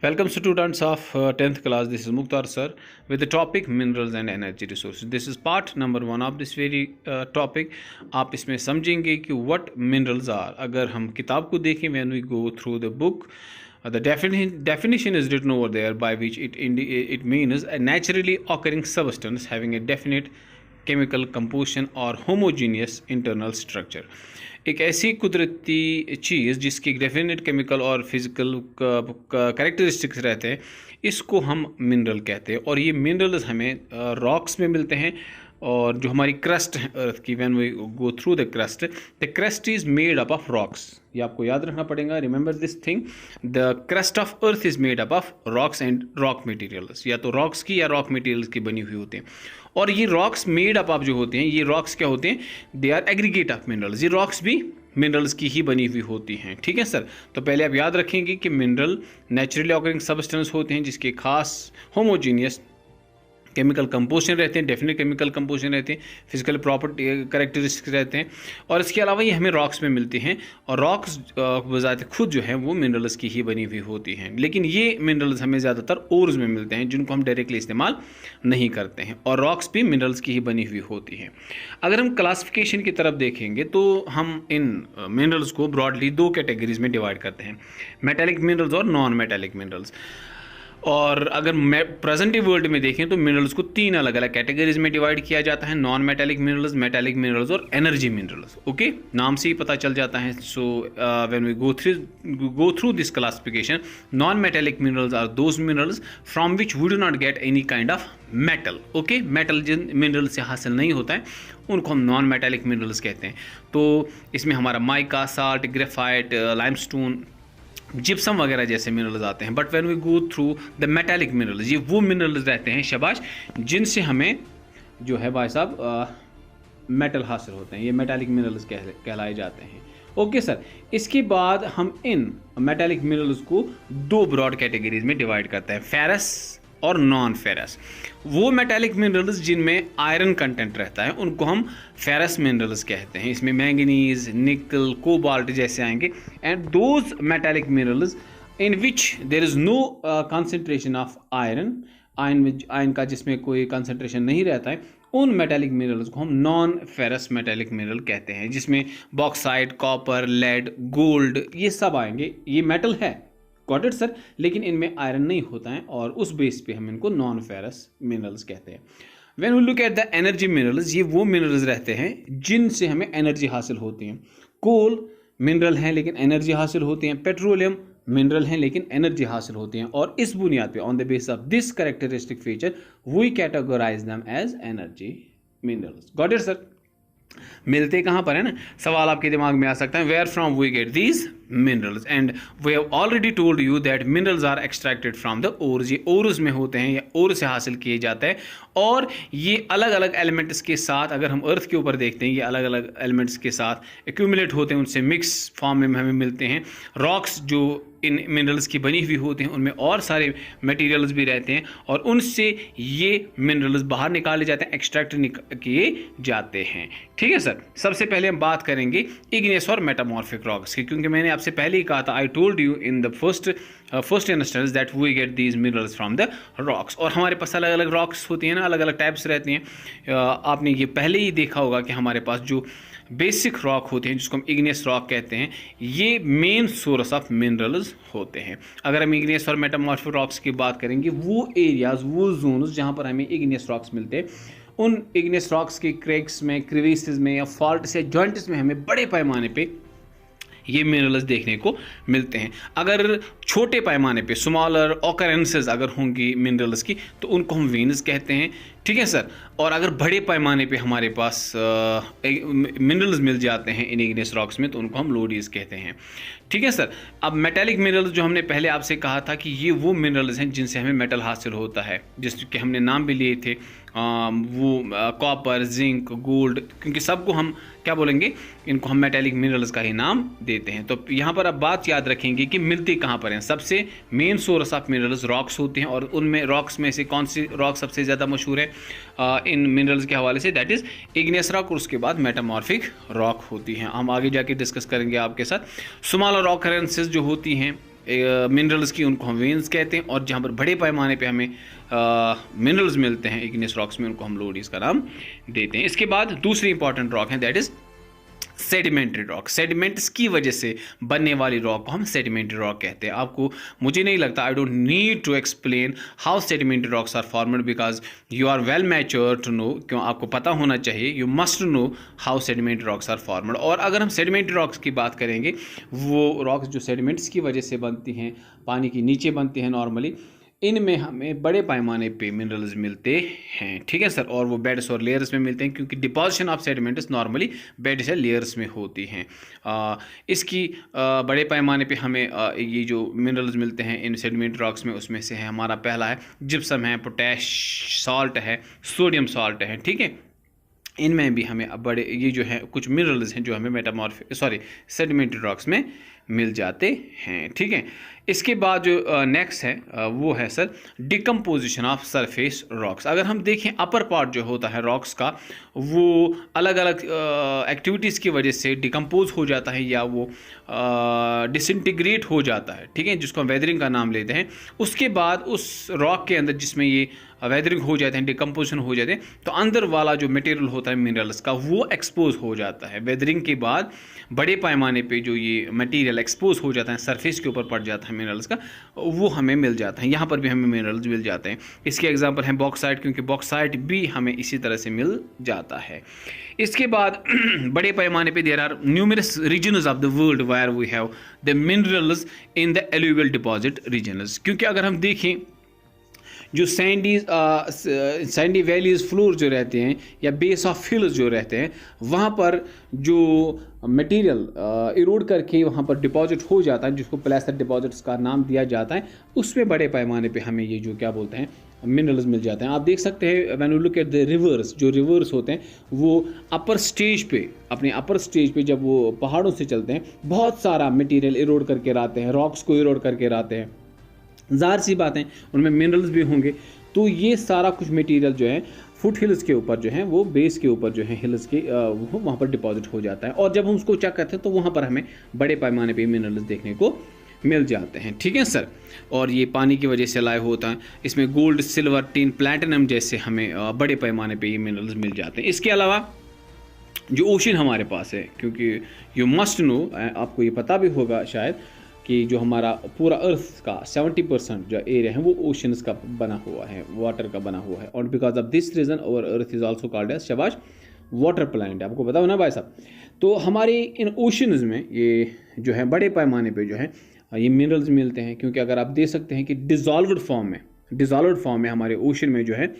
Welcome students of 10th class. This is Mukhtar sir with the topic minerals and energy resources. This is part number 1 of this very topic. आप इसमें समझेंगे कि what minerals are. अगर हम किताब को देखें when we go through the book, the definition is written over there by which it means a naturally occurring substance having a definite chemical composition or homogeneous internal structure. एक ऐसी कुदरती चीज़ जिसकी definite chemical और physical characteristics रहते हैं, इसको हम mineral कहते हैं। और ये मिनरल्स हमें रॉक्स में मिलते हैं, और जो हमारी क्रस्ट है अर्थ की, when we go through the crust is made up of rocks. ये आपको याद रखना पड़ेगा, remember this thing, the crust of earth is made up of rocks and rock materials, या तो रॉक्स की या रॉक मटेरियल्स की बनी हुई होते हैं। और ये रॉक्स मेड अप ऑफ जो होते हैं, ये रॉक्स क्या होते हैं, they are aggregate of minerals. ये रॉक्स भी मिनरल्स की ही बनी हुई होती हैं, ठीक है सर। तो पहले आप याद रखेंगे कि मिनरल नेचुरली ऑकरिंग सबस्टेंस होते हैं जिसके खास होमोजीनियस केमिकल कंपोजिशन रहते हैं, डेफिनेट केमिकल कंपोजिशन रहते हैं, फिजिकल प्रॉपर्टी कैरेक्टरिस्टिक्स रहते हैं। और इसके अलावा ये हमें रॉक्स में मिलती हैं, और रॉक्स बजाते खुद जो है वो मिनरल्स की ही बनी हुई होती हैं। लेकिन ये मिनरल्स हमें ज़्यादातर ओर्स में मिलते हैं जिनको हम डायरेक्टली इस्तेमाल नहीं करते हैं, और रॉक्स भी मिनरल्स की ही बनी हुई होती हैं। अगर हम क्लासिफिकेशन की तरफ देखेंगे तो हम इन मिनरल्स को ब्रॉडली 2 कैटेगरीज में डिवाइड करते हैं, मेटेलिक मिनरल्स और नॉन मेटेलिक मिनरल्स। और अगर प्रेजेंट वर्ल्ड में देखें तो मिनरल्स को 3 अलग अलग कैटेगरीज में डिवाइड किया जाता है, non metallic minerals, metallic minerals और एनर्जी मिनरल्स। ओके, नाम से ही पता चल जाता है। So when we go through this classification, non metallic minerals are those minerals from which we do not get any kind of metal. Okay, metal जिन mineral से हासिल नहीं होता है उनको हम नॉन मेटेलिक मिनरल्स कहते हैं। तो इसमें हमारा mica, salt, graphite, limestone, gypsum वगैरह जैसे मिनरल्स आते हैं। But when we go through the metallic minerals, ये वो मिनरल्स रहते हैं शाबाश जिनसे हमें जो है भाई साहब मेटल हासिल होते हैं, ये मेटालिक मिनरल्स कहलाए जाते हैं। ओके सर, इसके बाद हम इन मेटालिक मिनरल्स को 2 ब्रॉड कैटेगरीज में डिवाइड करते हैं, फेरस और नॉन फेरस। वो मेटालिक मिनरल्स जिनमें आयरन कंटेंट रहता है उनको हम फेरस मिनरल्स कहते हैं। इसमें मैंगनीज, निकल, कोबाल्ट जैसे आएंगे। And those metallic minerals in which there is no concentration of iron का जिसमें कोई कंसंट्रेशन नहीं रहता है, उन मेटालिक मिनरल्स को हम नॉन फेरस मेटालिक मिनरल कहते हैं, जिसमें बॉक्साइट, कॉपर, लेड, गोल्ड ये सब आएंगे। ये मेटल है, गॉट इट सर, लेकिन इनमें आयरन नहीं होता है, और उस बेस पे हम इनको नॉन फेरस मिनरल्स कहते हैं। When we look at the energy minerals, ये वो मिनरल्स रहते हैं जिनसे हमें एनर्जी हासिल होती है। कोल मिनरल हैं लेकिन एनर्जी हासिल होती है, पेट्रोलियम मिनरल हैं लेकिन एनर्जी हासिल होती हैं, और इस बुनियाद पे on the base of this characteristic feature we categorise them as energy minerals. Got it sir. मिलते कहाँ पर है ना, सवाल आपके दिमाग में आ सकता है, where from we get these minerals. And we have already told you that minerals are extracted from the ores. ये ओर्स में होते हैं या ओर से हासिल किए जाते हैं, और ये अलग अलग एलिमेंट्स के साथ, अगर हम अर्थ के ऊपर देखते हैं, ये अलग अलग एलिमेंट्स के साथ एक्यूमुलेट होते हैं, उनसे मिक्स फॉर्म में हमें मिलते हैं। रॉक्स जो इन मिनरल्स की बनी हुई होती हैं उनमें और सारे मटेरियल्स भी रहते हैं, और उनसे ये मिनरल्स बाहर निकाले जाते हैं, एक्सट्रैक्ट किए जाते हैं। ठीक है सर। सबसे पहले हम बात करेंगे इग्नियस और मेटामॉर्फिक रॉक्स की, क्योंकि मैंने आपसे पहले ही कहा था, I told you in the first instance that we get these minerals from the rocks. और हमारे पास अलग अलग रॉक्स होती हैं ना, अलग अलग टाइप्स रहती हैं। आपने ये पहले ही देखा होगा कि हमारे पास जो बेसिक रॉक होते हैं जिसको हम इग्नियस रॉक कहते हैं, ये मेन सोर्स ऑफ मिनरल्स होते हैं। अगर हम इग्नियस और मेटामॉर्फिक रॉक्स की बात करेंगे, वो एरियाज, वो जोन्स जहाँ पर हमें इग्नियस रॉक्स मिलते हैं, उन इग्नियस रॉक्स के क्रैक्स में, क्रीविसेस में या फॉल्ट्स या जॉइंट्स में हमें बड़े पैमाने पे ये मिनरल्स देखने को मिलते हैं। अगर छोटे पैमाने पे स्मॉलर ऑकरेंसेस अगर होंगी मिनरल्स की तो उनको हम वेन्स कहते हैं, ठीक है सर। और अगर बड़े पैमाने पे हमारे पास मिनरल्स मिल जाते हैं इन इग्नियस रॉक्स में तो उनको हम लोडीज कहते हैं, ठीक है सर। अब मेटेलिक मिनरल्स जो हमने पहले आपसे कहा था कि ये वो मिनरल्स हैं जिनसे हमें मेटल हासिल होता है, जिसके हमने नाम भी लिए थे, वो कॉपर, जिंक, गोल्ड, क्योंकि सबको हम क्या बोलेंगे, इनको हम मेटेलिक मिनरल्स का ही नाम देते हैं। तो यहाँ पर अब बात याद रखेंगे कि मिलती कहाँ पर हैं। सबसे main source of minerals rocks होते हैं, और उनमें रॉक्स में से कौन सी रॉक सबसे ज़्यादा मशहूर है इन मिनरल्स के हवाले से, दैट इज़ इग्नियस रॉक, और उसके बाद मेटामॉर्फिक रॉक होती हैं। हम आगे जाके डिस्कस करेंगे आपके साथ। स्मॉलर ऑकरेंसेस जो होती हैं मिनरल्स की, उनको हम वेन्स कहते हैं। और जहाँ पर बड़े पैमाने पे हमें मिनरल्स मिलते हैं इग्नियस रॉक्स में, उनको हम लोडीज का नाम देते हैं। इसके बाद दूसरी इंपॉर्टेंट रॉक है, that is sedimentary rock. Sediments की वजह से बनने वाली रॉक को हम सेडिमेंट्री रॉक कहते हैं। आपको, मुझे नहीं लगता, I don't need to explain how sedimentary rocks are formed, because you are well mature to know, क्यों आपको पता होना चाहिए, you must know how sedimentary rocks are formed. और अगर हम सेडिमेंट्री रॉक्स की बात करेंगे, वो रॉक्स जो सेडिमेंट्स की वजह से बनती हैं, पानी के नीचे बनती हैं नॉर्मली, इनमें हमें बड़े पैमाने पे मिनरल्स मिलते हैं, ठीक है सर। और वो बेड्स और लेयर्स में मिलते हैं, क्योंकि deposition of sediments normally beds या लेयर्स में होती हैं। इसकी बड़े पैमाने पे हमें ये जो मिनरल्स मिलते हैं इन सेडिमेंट रॉक्स में, उसमें से है हमारा पहला है जिप्सम है, पोटैश सॉल्ट है, सोडियम सॉल्ट है, ठीक है। इनमें भी हमें बड़े ये जो है कुछ मिनरल्स हैं जो हमें सेडिमेंट्री रॉक्स में मिल जाते हैं, ठीक है। इसके बाद जो नेक्स्ट है वो है sir decomposition of surface rocks. अगर हम देखें अपर पार्ट जो होता है रॉक्स का, वो अलग अलग एक्टिविटीज़ की वजह से डिकम्पोज हो जाता है या वो डिसइंटीग्रेट हो जाता है, ठीक है, जिसको हम वेदरिंग का नाम लेते हैं। उसके बाद उस रॉक के अंदर जिसमें ये वेदरिंग हो जाते हैं, डिकम्पोजिशन हो जाते हैं, तो अंदर वाला जो मटेरियल होता है मिनरल्स का, वो एक्सपोज हो जाता है। वेदरिंग के बाद बड़े पैमाने पे जो ये मटेरियल एक्सपोज हो जाता है, सरफेस के ऊपर पड़ जाता है मिनरल्स का, वो हमें मिल जाता है। यहाँ पर भी हमें मिनरल्स मिल जाते हैं। इसके एग्जांपल हैं बॉक्साइट, क्योंकि बॉक्साइट भी हमें इसी तरह से मिल जाता है। इसके बाद बड़े पैमाने पे there are numerous regions of the world where we have the minerals in the alluvial deposit regions. क्योंकि अगर हम देखें जो सैंडी वैलीज फ्लोर जो रहते हैं या बेस ऑफ हिल्स जो रहते हैं, वहाँ पर जो मटेरियल इरोड करके वहाँ पर डिपॉजिट हो जाता है, जिसको प्लेसर डिपॉजिट्स का नाम दिया जाता है, उसमें बड़े पैमाने पे हमें ये जो क्या बोलते हैं मिनरल्स मिल जाते हैं। आप देख सकते हैं when you look at the reverse, जो रिवर्स होते हैं वो अपर स्टेज पे, अपने अपर स्टेज पे जब वो पहाड़ों से चलते हैं, बहुत सारा मटेरियल इरोड करके लाते हैं, रॉक्स को इरोड करके लाते हैं। ज़ाहिर सी बात है उनमें मिनरल्स भी होंगे, तो ये सारा कुछ मटेरियल जो है फुट हिल्स के ऊपर जो है, वो बेस के ऊपर जो है हिल्स के, वो वहाँ पर डिपॉजिट हो जाता है। और जब हम उसको चेक करते हैं तो वहाँ पर हमें बड़े पैमाने पे मिनरल्स देखने को मिल जाते हैं, ठीक है सर। और ये पानी की वजह से लाए होता है, इसमें गोल्ड, सिल्वर, टिन, प्लैटिनम जैसे हमें बड़े पैमाने पे ये मिनरल्स मिल जाते हैं। इसके अलावा जो ओशन हमारे पास है, क्योंकि यू मस्ट नो, आपको ये पता भी होगा शायद कि जो हमारा पूरा अर्थ का 70% जो एरिया है वो ओशंस का बना हुआ है, वाटर का बना हुआ है। और बिकॉज ऑफ दिस रीजन और earth is also called as शाबाश वाटर प्लैनेट, आपको पता हो ना भाई साहब। तो हमारे इन ओशंस में ये जो है बड़े पैमाने पे जो है ये मिनरल्स मिलते हैं, क्योंकि अगर आप देख सकते हैं कि डिजॉल्व्ड फॉर्म में हमारे ओशन में जो है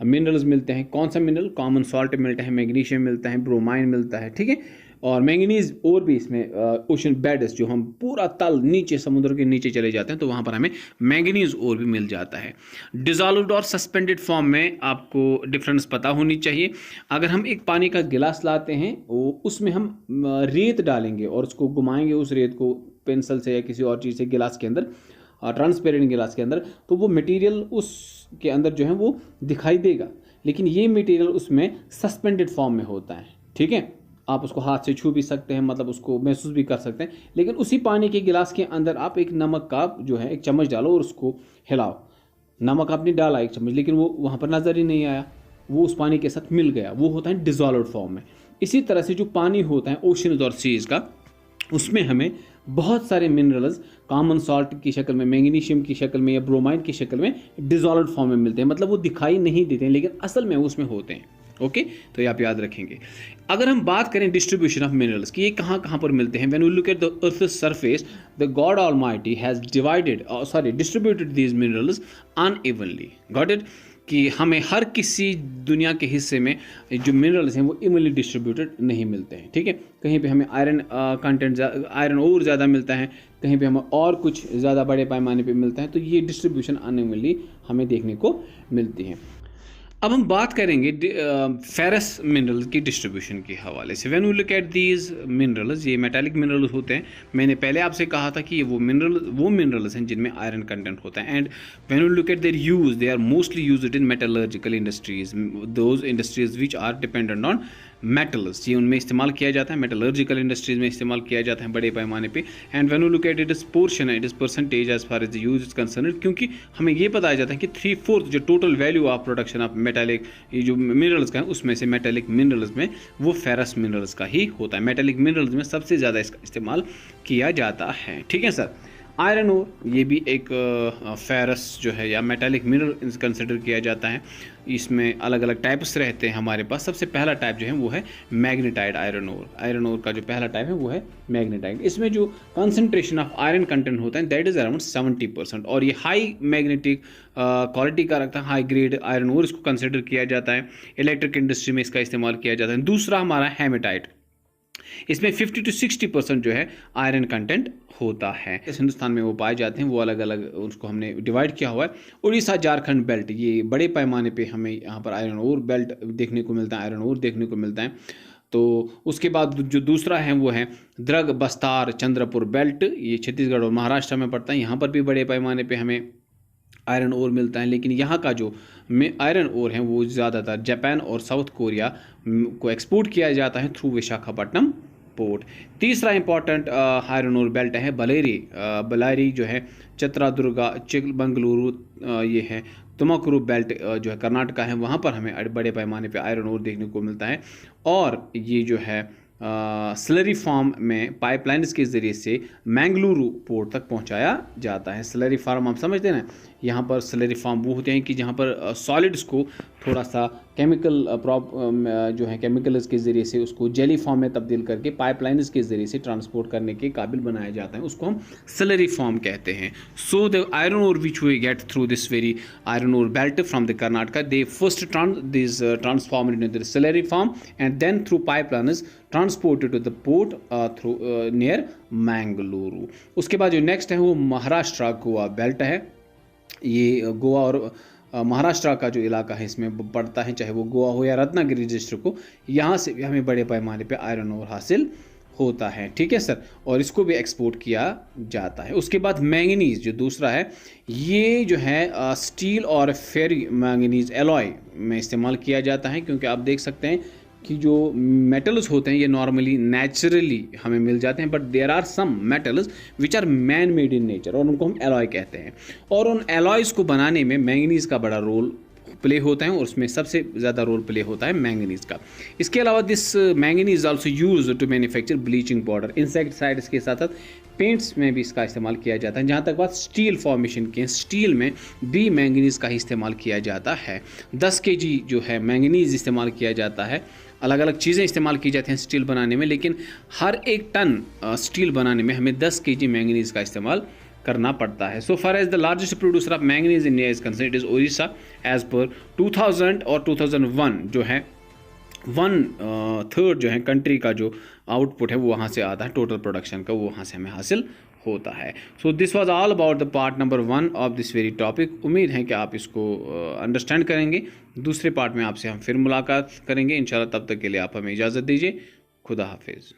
मिनरल्स मिलते हैं। कौन सा मिनरल? कॉमन सॉल्ट मिलता है, मैग्नीशियम मिलता है, ब्रोमाइन मिलता है, ठीक है, और मैंगनीज। और भी इसमें ओशन बेड्स, जो हम पूरा तल नीचे समुद्र के नीचे चले जाते हैं, तो वहाँ पर हमें मैंगनीज और भी मिल जाता है। डिजॉल्व्ड और सस्पेंडेड फॉर्म में आपको डिफरेंस पता होनी चाहिए। अगर हम एक पानी का गिलास लाते हैं, उसमें हम रेत डालेंगे और उसको घुमाएंगे, उस रेत को पेंसिल से या किसी और चीज़ से गिलास के अंदर, ट्रांसपेरेंट गिलास के अंदर, तो वो मटेरियल उसके अंदर जो है वो दिखाई देगा, लेकिन ये मटेरियल उसमें सस्पेंडेड फॉर्म में होता है, ठीक है। आप उसको हाथ से छू भी सकते हैं, मतलब उसको महसूस भी कर सकते हैं, लेकिन उसी पानी के गिलास के अंदर आप एक नमक का जो है एक चम्मच डालो और उसको हिलाओ। नमक आपने डाला एक चम्मच, लेकिन वो वहाँ पर नज़र ही नहीं आया, वो उस पानी के साथ मिल गया, वो होता है डिजॉल्व्ड फॉर्म में। इसी तरह से जो पानी होता है ओशंस और सीज का, उसमें हमें बहुत सारे मिनरल्स कॉमन सॉल्ट की शक्ल में, मैग्नीशियम की शक्ल में या ब्रोमाइन की शक्ल में डिजॉल्व्ड फॉर्म में मिलते हैं। मतलब वो दिखाई नहीं देते हैं, लेकिन असल में उसमें होते हैं। ओके, तो ये आप याद रखेंगे। अगर हम बात करें डिस्ट्रीब्यूशन ऑफ मिनरल्स की, ये कहाँ कहाँ पर मिलते हैं, when we look at the earth surface, the God almighty has distributed these minerals unevenly. Got it? कि हमें हर किसी दुनिया के हिस्से में जो मिनरल्स हैं वो इवनली डिस्ट्रीब्यूटेड नहीं मिलते हैं, ठीक है। कहीं पे हमें आयरन कंटेंट, आयरन और ज़्यादा मिलता है, कहीं पे हमें और कुछ ज़्यादा बड़े पैमाने पे मिलता है, तो ये डिस्ट्रीब्यूशन अनइवनली हमें देखने को मिलती है। अब हम बात करेंगे फेरस मिनरल्स की डिस्ट्रीब्यूशन के हवाले से। When we look at these minerals, ये मेटालिक मिनरल्स होते हैं। मैंने पहले आपसे कहा था कि ये वो मिनरल्स हैं जिनमें आयरन कंटेंट होता है। And when we look at their use, they are mostly used in metallurgical industries, those industries which are dependent on metals, ये उनमें इस्तेमाल किया जाता है, मेटलर्जिकल इंडस्ट्रीज में इस्तेमाल किया जाता है बड़े पैमाने पे। And when you look at it is portion, it is percentage as far as the use is concern, क्योंकि हमें ये बताया जाता है कि 3/4 जो total value of production of metallic ये जो मिनरल्स का है उसमें से मेटालिक मिनरल्स में वो फेरस मिनरल्स का ही होता है। मेटालिक मिनरल्स में सबसे ज़्यादा इसका इस्तेमाल किया जाता है। ठीक है सर। आयरन ओर ये भी एक फेरस जो है या मेटालिक मिनरल कंसिडर किया जाता है। इसमें अलग अलग टाइप्स रहते हैं हमारे पास। सबसे पहला टाइप जो है वो है magnetite iron ore. Iron ore का जो पहला टाइप है वो है मैग्नेटाइट। इसमें जो कंसंट्रेशन ऑफ आयरन कंटेंट होता है दैट इज अराउंड 70%, और ये हाई मैग्नेटिक क्वालिटी का रखता है, हाई ग्रेड आयरन ओर इसको कंसिडर किया जाता है। इलेक्ट्रिक इंडस्ट्री में इसका इस्तेमाल किया जाता है। दूसरा हमारा हेमेटाइट, इसमें 50 to 60% जो है आयरन कंटेंट होता है। इस हिंदुस्तान में वो पाए जाते हैं, वो अलग अलग उसको हमने डिवाइड किया हुआ है। उड़ीसा झारखंड बेल्ट, ये बड़े पैमाने पे हमें यहाँ पर आयरन ओर बेल्ट देखने को मिलता है, आयरन ओर देखने को मिलता है। तो उसके बाद जो दूसरा है वो है द्रग बस्तार चंद्रपुर बेल्ट, ये छत्तीसगढ़ और महाराष्ट्र में पड़ता है। यहाँ पर भी बड़े पैमाने पे हमें आयरन ओर मिलता है, लेकिन यहाँ का जो आयरन ओर है वो ज़्यादातर जापान और साउथ कोरिया को एक्सपोर्ट किया जाता है थ्रू विशाखापट्टनम पोर्ट। तीसरा इंपॉर्टेंट आयरन ओर बेल्ट है बलारी जो है चित्रदुर्गा चिकबंगलुरु, ये है तुमकुरु बेल्ट जो है कर्नाटका है, वहाँ पर हमें बड़े पैमाने पे आयरन ओर देखने को मिलता है। और ये जो है स्लरी फॉर्म में पाइपलाइंस के ज़रिए से मैंगलुरु पोर्ट तक पहुंचाया जाता है। स्लरी फॉर्म आप समझते हैं ना, यहाँ पर स्लरी फॉर्म वो होते हैं कि जहाँ पर सॉलिड्स को थोड़ा सा केमिकल जो है केमिकल्स के ज़रिए से उसको जेली फॉर्म में तब्दील करके पाइपलाइंस के ज़रिए से ट्रांसपोर्ट करने के काबिल बनाया जाता है, उसको हम स्लरी फॉर्म कहते हैं। So the iron ore which we get through this very iron ore belt from the Karnataka, they first transformed into the slurry form and then through pipelines transported to the port through near Mangaluru। उसके बाद जो next है वो Maharashtra Goa belt है। ये गोवा और महाराष्ट्र का जो इलाका है इसमें पड़ता है, चाहे वो गोवा हो या रत्नागिरी डिस्ट्रिक्ट को, यहाँ से भी हमें बड़े पैमाने पे आयरन ओर हासिल होता है। ठीक है सर, और इसको भी एक्सपोर्ट किया जाता है। उसके बाद मैंगनीज जो दूसरा है, ये जो है स्टील और फेरी मैंगनीज एलॉय में इस्तेमाल किया जाता है, क्योंकि आप देख सकते हैं कि जो मेटल्स होते हैं ये नॉर्मली नेचुरली हमें मिल जाते हैं, but there are some metals which are man made in nature और उनको हम एलॉय कहते हैं। और उन एलॉयज़ को बनाने में मैंगनीज का बड़ा रोल प्ले होता है, और उसमें सबसे ज़्यादा रोल प्ले होता है मैंगनीज का। इसके अलावा this manganese also use to manufacture bleaching powder, insecticides के साथ साथ पेंट्स में भी इसका इस्तेमाल किया जाता है। जहाँ तक बात स्टील फॉर्मेशन की, स्टील में भी मैंगनीज का ही इस्तेमाल किया जाता है। 10 kg जो है मैंगनीज इस्तेमाल किया जाता है। अलग अलग चीज़ें इस्तेमाल की जाती हैं स्टील बनाने में, लेकिन हर एक टन स्टील बनाने में हमें 10 kg मैंगनीज का इस्तेमाल करना पड़ता है। So far as the largest producer of manganese in India is concern, it is Odisha as per 2000 और 2001 जो है 1/3 जो है कंट्री का जो आउटपुट है वो वहाँ से आता है, टोटल प्रोडक्शन का वो वहाँ से हमें हासिल होता है। So this was all about the part number 1 of this very topic. उम्मीद है कि आप इसको अंडरस्टैंड करेंगे। दूसरे पार्ट में आपसे हम फिर मुलाकात करेंगे इंशाल्लाह। तब तक के लिए आप हमें इजाज़त दीजिए। खुदा हाफिज़।